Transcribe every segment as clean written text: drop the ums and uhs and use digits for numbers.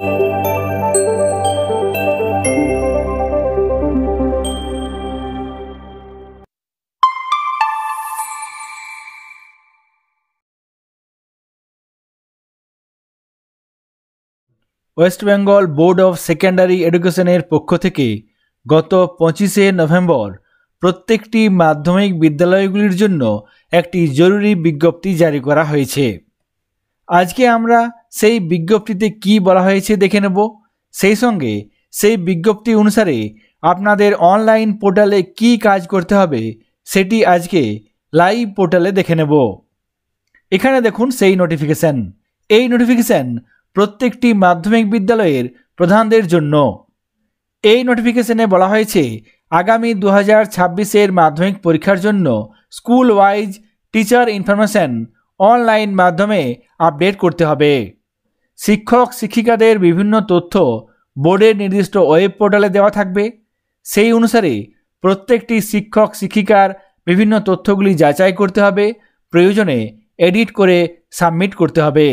West Bengal board of secondary এডুকেশনের পক্ষ থেকে গত 25শে নভেম্বর প্রত্যেকটি মাধ্যমিক বিদ্যালয়গুলির জন্য একটি জরুরি বিজ্ঞপ্তি জারি করা হয়েছে। আজকে আমরা সেই বিজ্ঞপ্তিতে কি বলা হয়েছে দেখে নেব। সেই সঙ্গে সেই বিজ্ঞপ্তি অনুসারে আপনাদের অনলাইন পোর্টালে কি কাজ করতে হবে সেটি আজকে লাইভ পোর্টালে দেখে নেব। এখানে দেখুন সেই নোটিফিকেশন। এই নোটিফিকেশন প্রত্যেকটি মাধ্যমিক বিদ্যালয়ের প্রধানদের জন্য। এই নোটিফিকেশনে বলা হয়েছে আগামী 2026-এর মাধ্যমিক পরীক্ষার জন্য school wise teacher information online মাধ্যমে আপডেট করতে হবে। শিক্ষক শিক্ষিকাদের বিভিন্ন তথ্য বোর্ডের নির্দিষ্ট ওয়েব পোর্টালে দেওয়া থাকবে। সেই অনুসারে প্রত্যেকটি শিক্ষক শিক্ষিকার বিভিন্ন তথ্যগুলি যাচাই করতে হবে, প্রয়োজনে এডিট করে সাবমিট করতে হবে।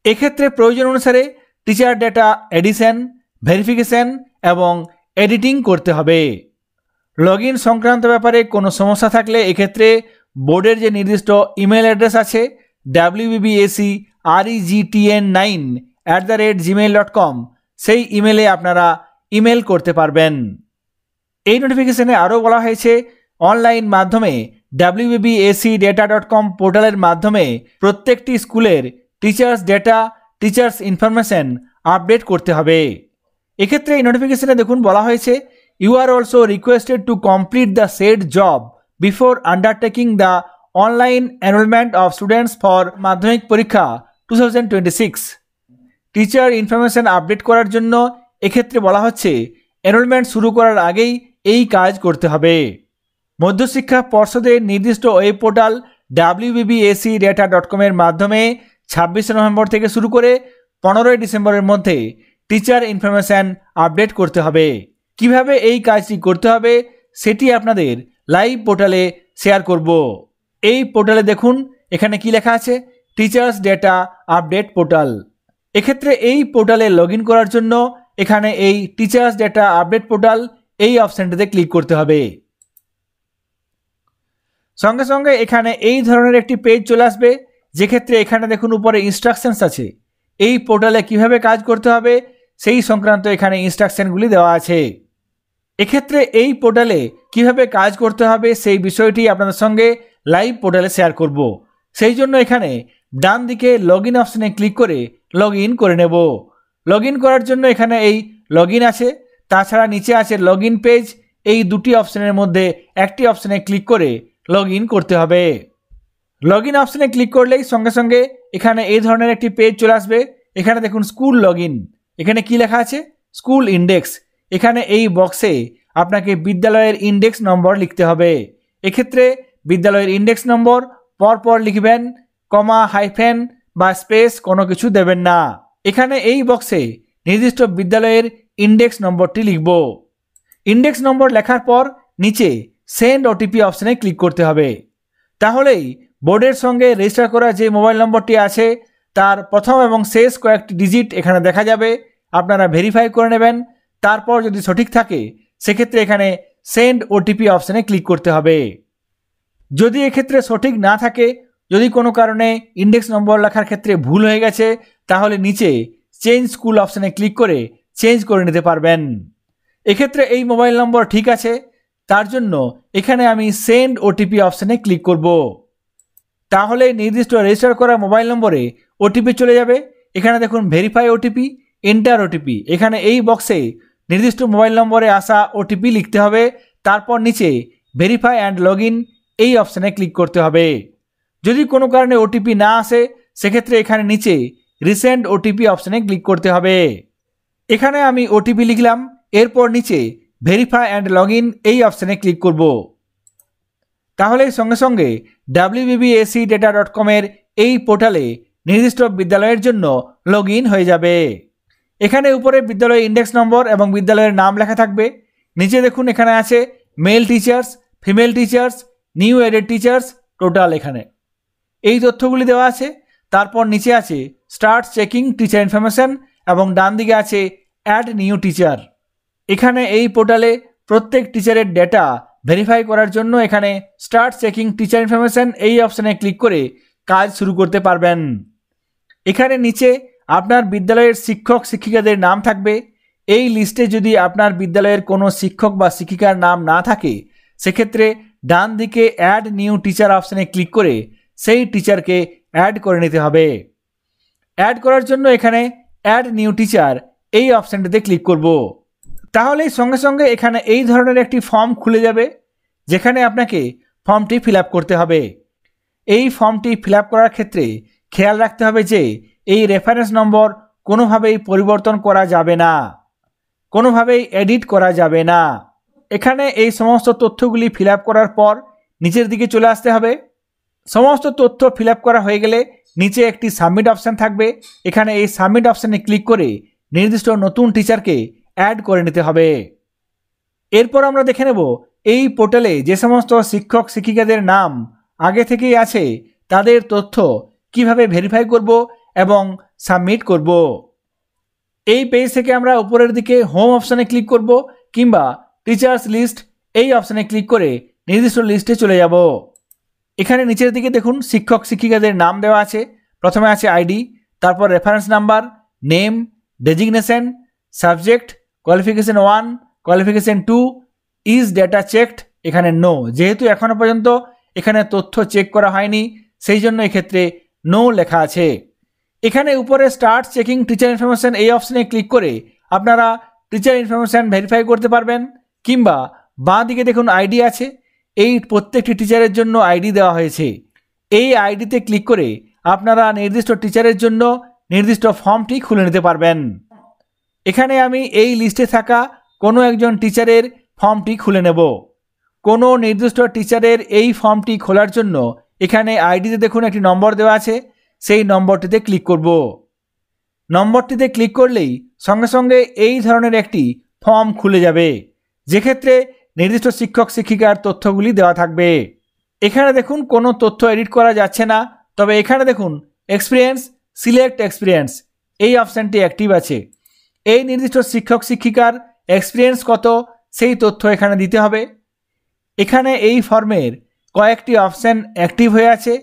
এক্ষেত্রে প্রয়োজন অনুসারে টিচার ডেটা এডিশন, ভেরিফিকেশন এবং এডিটিং করতে হবে। লগ ইন সংক্রান্ত ব্যাপারে কোনো সমস্যা থাকলে এক্ষেত্রে বোর্ডের যে নির্দিষ্ট ইমেল অ্যাড্রেস আছে wbbacregtn9@gmail.com সেই ইমেলে আপনারা ইমেল করতে পারবেন। এই নোটিফিকেশনে আরও বলা হয়েছে অনলাইন মাধ্যমে wbbacdata.com পোর্টালের মাধ্যমে প্রত্যেকটি স্কুলের teachers data, teachers information update করতে হবে। এক্ষেত্রে এই নোটিফিকেশনে দেখুন বলা হয়েছে you are also requested to complete the said job before undertaking the online enrolment of students for Madhyamik Pariksha 2026। Teacher information update করার জন্য এক্ষেত্রে বলা হচ্ছে এনরোলমেন্ট শুরু করার আগেই এই কাজ করতে হবে। মধ্যশিক্ষা পর্ষদের নির্দিষ্ট ওয়েব পোর্টাল wbbacdata.com এর মাধ্যমে 26শে নভেম্বর থেকে শুরু করে 15ই ডিসেম্বরের মধ্যে টিচার ইনফরমেশন আপডেট করতে হবে। কিভাবে এই কাজটি করতে হবে সেটি আপনাদের লাইভ পোর্টালে শেয়ার করব। এই পোর্টালে দেখুন এখানে কি লেখা আছে, টিচার্স ডেটা আপডেট পোর্টাল। এক্ষেত্রে এই পোর্টালে লগ ইন করার জন্য এখানে এই টিচার্স ডেটা আপডেট পোর্টাল এই অপশানটিতে ক্লিক করতে হবে। সঙ্গে সঙ্গে এখানে এই ধরনের একটি পেজ চলে আসবে, যেক্ষেত্রে এখানে দেখুন উপরে ইনস্ট্রাকশনস আছে। এই পোর্টালে কিভাবে কাজ করতে হবে সেই সংক্রান্ত এখানে ইনস্ট্রাকশনগুলি দেওয়া আছে। এক্ষেত্রে এই পোর্টালে কিভাবে কাজ করতে হবে সেই বিষয়টি আপনাদের সঙ্গে লাইভ পোর্টালে শেয়ার করব। সেই জন্য এখানে ডান দিকে লগ ইন অপশানে ক্লিক করে লগ ইন করে নেব। লগ ইন করার জন্য এখানে এই লগ ইন আছে, তাছাড়া নিচে আছে লগ ইন পেজ। এই দুটি অপশানের মধ্যে একটি অপশানে ক্লিক করে লগ ইন করতে হবে। লগ ইন অপশানে ক্লিক করলেই সঙ্গে সঙ্গে এখানে এই ধরনের একটি পেজ চলে আসবে। এখানে দেখুন স্কুল লগ ইন, এখানে কি লেখা আছে স্কুল ইন্ডেক্স। এখানে এই বক্সে আপনাকে বিদ্যালয়ের ইন্ডেক্স নম্বর লিখতে হবে। এক্ষেত্রে বিদ্যালয়ের ইন্ডেক্স নম্বর পরপর লিখবেন, কমা, হাইফেন বা স্পেস কোনো কিছু দেবেন না। এখানে এই বক্সে নির্দিষ্ট বিদ্যালয়ের ইন্ডেক্স নম্বরটি লিখব। ইন্ডেক্স নম্বর লেখার পর নিচে সেন্ড ওটিপি অপশানে ক্লিক করতে হবে। তাহলেই বোর্ডের সঙ্গে রেজিস্টার করা যে মোবাইল নম্বরটি আছে তার প্রথম এবং শেষ কয়েকটি ডিজিট এখানে দেখা যাবে। আপনারা ভেরিফাই করে নেবেন। তারপর যদি সঠিক থাকে সেক্ষেত্রে এখানে সেন্ড ওটিপি অপশানে ক্লিক করতে হবে। যদি এক্ষেত্রে সঠিক না থাকে, যদি কোনো কারণে ইন্ডেক্স নম্বর লেখার ক্ষেত্রে ভুল হয়ে গেছে, তাহলে নিচে চেঞ্জ স্কুল অপশানে ক্লিক করে চেঞ্জ করে নিতে পারবেন। এক্ষেত্রে এই মোবাইল নম্বর ঠিক আছে, তার জন্য এখানে আমি সেন্ড ওটিপি অপশানে ক্লিক করব। তাহলে নির্দিষ্ট রেজিস্টার করা মোবাইল নম্বরে ওটিপি চলে যাবে। এখানে দেখুন ভেরিফাই ওটিপি, এন্টার ওটিপি। এখানে এই বক্সে নির্দিষ্ট মোবাইল নম্বরে আসা ওটিপি লিখতে হবে। তারপর নিচে ভেরিফাই অ্যান্ড লগ ইন এই অপশানে ক্লিক করতে হবে। যদি কোনো কারণে ওটিপি না আসে সেক্ষেত্রে এখানে নিচে রিসেন্ট ওটিপি অপশানে ক্লিক করতে হবে। এখানে আমি ওটিপি লিখলাম, এরপর নিচে ভেরিফাই অ্যান্ড লগ ইন এই অপশানে ক্লিক করব। তাহলে সঙ্গে সঙ্গে wbbacdata.com এর এই পোর্টালে নির্দিষ্ট বিদ্যালয়ের জন্য লগ ইন হয়ে যাবে। এখানে উপরে বিদ্যালয়ের ইন্ডেক্স নম্বর এবং বিদ্যালয়ের নাম লেখা থাকবে। নিচে দেখুন এখানে আছে male teachers, female teachers, new added teachers, total এখানে এই তথ্যগুলি দেওয়া আছে। তারপর নিচে আছে স্টার্ট চেকিং টিচার ইনফরমেশন এবং ডান দিকে আছে অ্যাড নিউ টিচার। এখানে এই পোর্টালে প্রত্যেক টিচারের ডেটা ভেরিফাই করার জন্য এখানে স্টার্ট চেকিং টিচার ইনফরমেশন এই অপশানে ক্লিক করে কাজ শুরু করতে পারবেন। এখানে নিচে আপনার বিদ্যালয়ের শিক্ষক শিক্ষিকাদের নাম থাকবে। এই লিস্টে যদি আপনার বিদ্যালয়ের কোনো শিক্ষক বা শিক্ষিকার নাম না থাকে সেক্ষেত্রে ডান দিকে অ্যাড নিউ টিচার অপশানে ক্লিক করে সেই টিচারকে অ্যাড করে নিতে হবে। অ্যাড করার জন্য এখানে অ্যাড নিউ টিচার এই অপশানটিতে ক্লিক করব। তাহলেই সঙ্গে সঙ্গে এখানে এই ধরনের একটি ফর্ম খুলে যাবে, যেখানে আপনাকে ফর্মটি ফিল আপ করতে হবে। এই ফর্মটি ফিল আপ করার ক্ষেত্রে খেয়াল রাখতে হবে যে এই রেফারেন্স নম্বর কোনোভাবেই পরিবর্তন করা যাবে না, কোনোভাবেই এডিট করা যাবে না। এখানে এই সমস্ত তথ্যগুলি ফিল আপ করার পর নিচের দিকে চলে আসতে হবে। সমস্ত তথ্য ফিল আপ করা হয়ে গেলে নিচে একটি সাবমিট অপশান থাকবে। এখানে এই সাবমিট অপশানে ক্লিক করে নির্দিষ্ট নতুন টিচারকে অ্যাড করে নিতে হবে। এরপর আমরা দেখে নেব এই পোর্টালে যে সমস্ত শিক্ষক শিক্ষিকাদের নাম আগে থেকেই আছে তাদের তথ্য কিভাবে ভেরিফাই করব এবং সাবমিট করব। এই পেজ থেকে আমরা উপরের দিকে হোম অপশানে ক্লিক করব কিংবা টিচার্স লিস্ট এই অপশানে ক্লিক করে নির্দিষ্ট লিস্টে চলে যাব। এখানে নিচের দিকে দেখুন শিক্ষক শিক্ষিকাদের নাম দেওয়া আছে। প্রথমে আছে আইডি, তারপর reference number, name, designation, subject, qualification 1, qualification 2, is data checked, এখানে নো, যেহেতু এখনও পর্যন্ত এখানে তথ্য চেক করা হয়নি সেই জন্য এক্ষেত্রে নো লেখা আছে। এখানে উপরে স্টার্ট চেকিং টিচার ইনফরমেশন এই অপশানে ক্লিক করে আপনারা টিচার ইনফরমেশন ভেরিফাই করতে পারবেন, কিংবা বাঁ দিকে দেখুন আইডি আছে। এই প্রত্যেকটি টিচারের জন্য আইডি দেওয়া হয়েছে। এই আইডিতে ক্লিক করে আপনারা নির্দিষ্ট টিচারের জন্য নির্দিষ্ট ফর্মটি খুলে নিতে পারবেন। এখানে আমি এই লিস্টে থাকা কোনো একজন টিচারের ফর্মটি খুলে নেব। কোনো নির্দিষ্ট টিচারের এই ফর্মটি খোলার জন্য এখানে আইডিতে দেখুন একটি নম্বর দেওয়া আছে, সেই নম্বরটিতে ক্লিক করব। নম্বরটিতে ক্লিক করলেই সঙ্গে সঙ্গে এই ধরনের একটি ফর্ম খুলে যাবে, যেক্ষেত্রে নির্দিষ্ট শিক্ষক শিক্ষিকার তথ্যগুলি দেওয়া থাকবে। এখানে দেখুন কোনো তথ্য এডিট করা যাচ্ছে না, তবে এখানে দেখুন এক্সপিরিয়েন্স, সিলেক্ট এক্সপিরিয়েন্স এই অপশানটি অ্যাক্টিভ আছে। এই নির্দিষ্ট শিক্ষক শিক্ষিকার এক্সপিরিয়েন্স কত সেই তথ্য এখানে দিতে হবে। এখানে এই ফর্মের কয়েকটি অপশান অ্যাক্টিভ হয়ে আছে,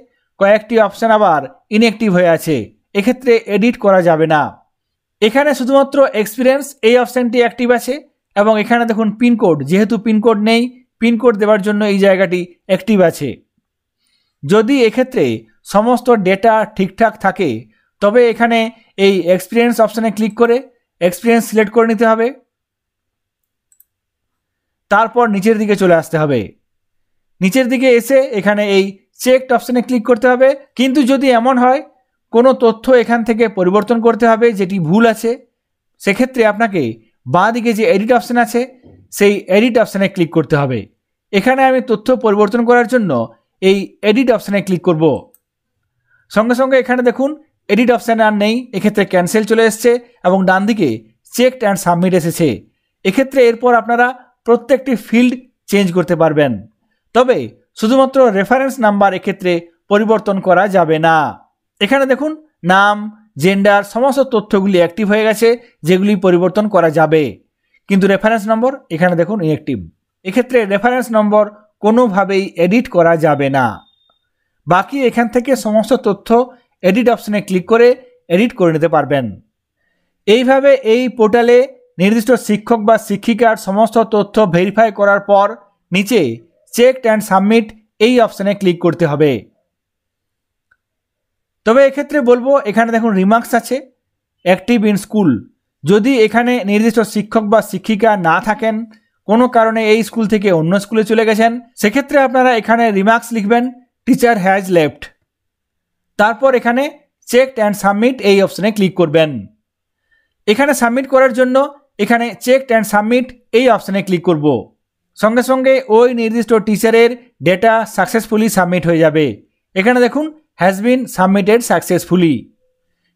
কয়েকটি অপশান আবার ইনঅ্যাক্টিভ হয়ে আছে, এক্ষেত্রে এডিট করা যাবে না। এখানে শুধুমাত্র এক্সপিরিয়েন্স এই অপশানটি অ্যাক্টিভ আছে এবং এখানে দেখুন পিনকোড, যেহেতু পিনকোড নেই পিনকোড দেওয়ার জন্য এই জায়গাটি অ্যাক্টিভ আছে। যদি এক্ষেত্রে সমস্ত ডেটা ঠিকঠাক থাকে তবে এখানে এই এক্সপিরিয়েন্স অপশানে ক্লিক করে এক্সপিরিয়েন্স সিলেক্ট করে নিতে হবে, তারপর নিচের দিকে চলে আসতে হবে। নিচের দিকে এসে এখানে এই চেকড অপশানে ক্লিক করতে হবে। কিন্তু যদি এমন হয় কোনো তথ্য এখান থেকে পরিবর্তন করতে হবে যেটি ভুল আছে, সেক্ষেত্রে আপনাকে বাঁ দিকে যে এডিট অপশান আছে সেই এডিট অপশানে ক্লিক করতে হবে। এখানে আমি তথ্য পরিবর্তন করার জন্য এই এডিট অপশানে ক্লিক করব। সঙ্গে সঙ্গে এখানে দেখুন এডিট অপশান আর নেই, এক্ষেত্রে ক্যান্সেল চলে এসছে এবং ডান দিকে চেকড অ্যান্ড সাবমিট এসেছে। এক্ষেত্রে এরপর আপনারা প্রত্যেকটি ফিল্ড চেঞ্জ করতে পারবেন, তবে শুধুমাত্র রেফারেন্স নাম্বার এক্ষেত্রে পরিবর্তন করা যাবে না। এখানে দেখুন নাম, জেন্ডার সমস্ত তথ্যগুলি অ্যাক্টিভ হয়ে গেছে, যেগুলি পরিবর্তন করা যাবে, কিন্তু রেফারেন্স নম্বর এখানে দেখুন ইনঅ্যাক্টিভ। এক্ষেত্রে রেফারেন্স নম্বর কোনোভাবেই এডিট করা যাবে না। বাকি এখান থেকে সমস্ত তথ্য এডিট অপশানে ক্লিক করে এডিট করে নিতে পারবেন। এইভাবে এই পোর্টালে নির্দিষ্ট শিক্ষক বা শিক্ষিকার সমস্ত তথ্য ভেরিফাই করার পর নিচে চেকড অ্যান্ড সাবমিট এই অপশানে ক্লিক করতে হবে। তবে এক্ষেত্রে বলবো এখানে দেখুন রিমার্কস আছে অ্যাক্টিভ ইন স্কুল। যদি এখানে নির্দিষ্ট শিক্ষক বা শিক্ষিকা না থাকেন, কোনো কারণে এই স্কুল থেকে অন্য স্কুলে চলে গেছেন, সেক্ষেত্রে আপনারা এখানে রিমার্কস লিখবেন টিচার হ্যাজ লেফট, তারপর এখানে চেকড অ্যান্ড সাবমিট এই অপশানে ক্লিক করবেন। এখানে সাবমিট করার জন্য এখানে চেকড অ্যান্ড সাবমিট এই অপশানে ক্লিক করব। সঙ্গে সঙ্গে ওই নির্দিষ্ট টিচারের ডেটা সাকসেসফুলি সাবমিট হয়ে যাবে। এখানে দেখুন হ্যাজ বিন সাবমিটেড সাকসেসফুলি।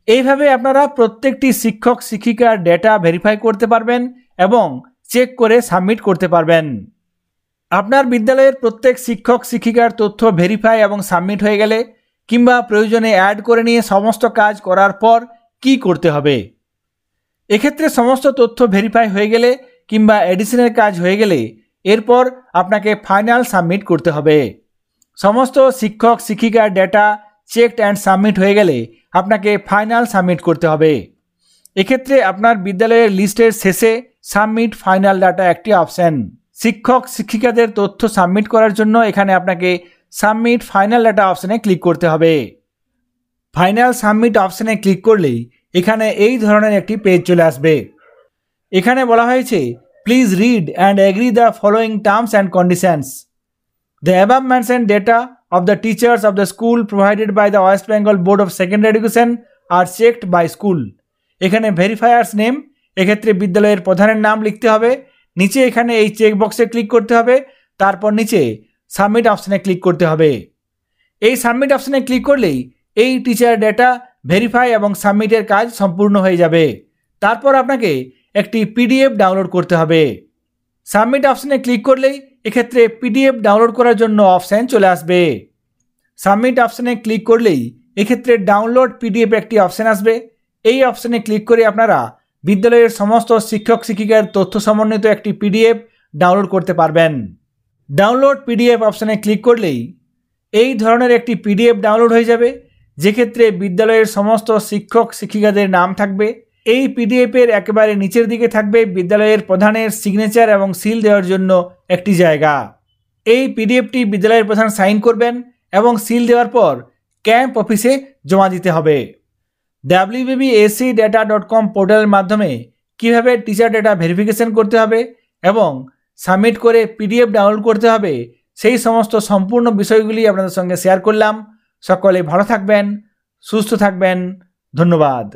এইভাবে আপনারা প্রত্যেকটি শিক্ষক শিক্ষিকার ডেটা ভেরিফাই করতে পারবেন এবং চেক করে সাবমিট করতে পারবেন। আপনার বিদ্যালয়ের প্রত্যেক শিক্ষক শিক্ষিকার তথ্য ভেরিফাই এবং সাবমিট হয়ে গেলে কিংবা প্রয়োজনে অ্যাড করে নিয়ে সমস্ত কাজ করার পর কি করতে হবে এক্ষেত্রে সমস্ত তথ্য ভেরিফাই হয়ে গেলে কিংবা এডিশনের কাজ হয়ে গেলে এরপর আপনাকে ফাইনাল সাবমিট করতে হবে। সমস্ত শিক্ষক শিক্ষিকার ডেটা চেকড অ্যান্ড সাবমিট হয়ে গেলে আপনাকে ফাইনাল সাবমিট করতে হবে। এক্ষেত্রে আপনার বিদ্যালয়ের লিস্টের শেষে সাবমিট ফাইনাল ডাটা একটি অপশন। শিক্ষক শিক্ষিকাদের তথ্য সাবমিট করার জন্য এখানে আপনাকে সাবমিট ফাইনাল ডাটা অপশনে ক্লিক করতে হবে। ফাইনাল সাবমিট অপশনে ক্লিক করলেই এখানে এই ধরনের একটি পেজ চলে আসবে। এখানে বলা হয়েছে please read and agree the following terms and conditions. The above mentioned data of the teachers of the school provided by the West Bengal Board of Secondary Education are checked by school. এখানে ভেরিফায়ার্স name, এক্ষেত্রে বিদ্যালয়ের প্রধানের নাম লিখতে হবে। নিচে এখানে এই চেক বক্সে ক্লিক করতে হবে, তারপর নিচে সাবমিট অপশনে ক্লিক করতে হবে। এই সাবমিট অপশনে ক্লিক করলেই এই টিচার ডেটা ভেরিফাই এবং সাবমিটের কাজ সম্পূর্ণ হয়ে যাবে। তারপর আপনাকে একটি পিডিএফ ডাউনলোড করতে হবে। সাবমিট অপশনে ক্লিক করলেই এক্ষেত্রে পিডিএফ ডাউনলোড করার জন্য অপশান চলে আসবে। সাবমিট অপশানে ক্লিক করলেই এক্ষেত্রে ডাউনলোড পিডিএফ একটি অপশান আসবে। এই অপশানে ক্লিক করে আপনারা বিদ্যালয়ের সমস্ত শিক্ষক শিক্ষিকার তথ্য সমন্বিত একটি পিডিএফ ডাউনলোড করতে পারবেন। ডাউনলোড পিডিএফ অপশানে ক্লিক করলেই এই ধরনের একটি পিডিএফ ডাউনলোড হয়ে যাবে, যেক্ষেত্রে বিদ্যালয়ের সমস্ত শিক্ষক শিক্ষিকাদের নাম থাকবে। এই পিডিএফের একেবারে নিচের দিকে থাকবে বিদ্যালয়ের প্রধানের সিগনেচার এবং সিল দেওয়ার জন্য একটি জায়গা। এই পিডিএফটি বিদ্যালয়ের প্রধান সাইন করবেন এবং সিল দেওয়ার পর ক্যাম্প অফিসে জমা দিতে হবে। wbbscdata.com পোর্টালের মাধ্যমে কিভাবে টিচার ডেটা ভেরিফিকেশন করতে হবে এবং সাবমিট করে পিডিএফ ডাউনলোড করতে হবে, সেই সমস্ত সম্পূর্ণ বিষয়গুলি আপনাদের সঙ্গে শেয়ার করলাম। সকলে ভালো থাকবেন, সুস্থ থাকবেন। ধন্যবাদ।